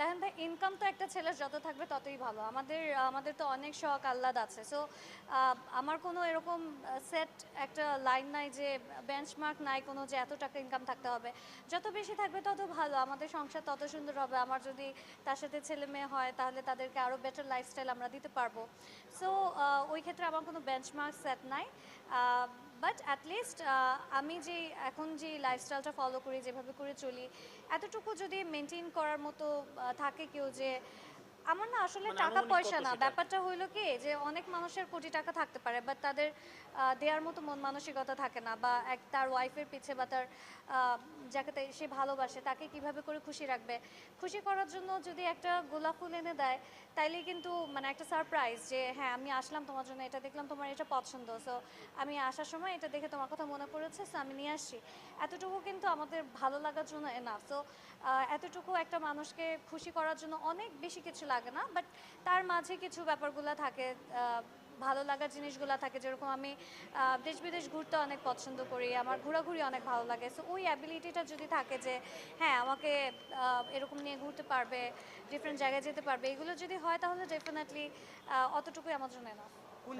দেখেন ভাই, ইনকাম তো একটা ছেলের যত থাকবে ততই ভালো। আমাদের আমাদের তো অনেক শখ আহ্লাদ আছে। সো আমার কোনো এরকম সেট একটা লাইন নাই, যে বেঞ্চমার্ক নাই কোনো, যে এত টাকা ইনকাম থাকতে হবে। যত বেশি থাকবে তত ভালো, আমাদের সংসার তত সুন্দর হবে। আমার যদি তার সাথে ছেলে মেয়ে হয় তাহলে তাদেরকে আরও বেটার লাইফস্টাইল আমরা দিতে পারবো। সো ওই ক্ষেত্রে আমার কোনো বেঞ্চমার্ক সেট নাই। বাট অ্যাটলিস্ট আমি যে এখন যে লাইফস্টাইলটা ফলো করি, যেভাবে করে চলি, এতটুকু যদি মেনটেন করার মতো থাকে কেউ, যে আমার না আসলে মানে টাকা আনুমানিক পয়সা কত না, সেটা আর কি? ব্যাপারটা হইলো কি, যে অনেক মানুষের কোটি টাকা থাকতে পারে বাট তাদের দেওয়ার মতো মন মানসিকতা থাকে না, বা তার ওয়াইফের পিছে বা তার যাকে সে ভালোবাসে তাকে কিভাবে করে খুশি রাখবে। খুশি করার জন্য যদি একটা গোলাপ ফুল এনে দেয়, তাইলে কিন্তু মানে একটা সারপ্রাইজ, যে হ্যাঁ আমি আসলাম তোমার জন্য, এটা দেখলাম তোমার এটা পছন্দ, সো আমি আসার সময় এটা দেখে তোমার কথা মনে পড়েছে, সো আমি নিয়ে আসছি। এতটুকু কিন্তু আমাদের ভালো লাগার জন্য এনাফ। সো এতটুকু একটা মানুষকে খুশি করার জন্য অনেক বেশি কিছু লাগে না, বাট তার মাঝে কিছু ব্যাপারগুলো থাকে, ভালো লাগার জিনিসগুলো থাকে। যেরকম আমি দেশ বিদেশ ঘুরতে অনেক পছন্দ করি, আমার ঘোরাঘুরি অনেক ভালো লাগে। সো ওই অ্যাবিলিটিটা যদি থাকে, যে হ্যাঁ আমাকে এরকম নিয়ে ঘুরতে পারবে, ডিফারেন্ট জায়গায় যেতে পারবে, এগুলো যদি হয় তাহলে ডেফিনেটলি অতটুকুই আমার জন্য এনাফ। কোন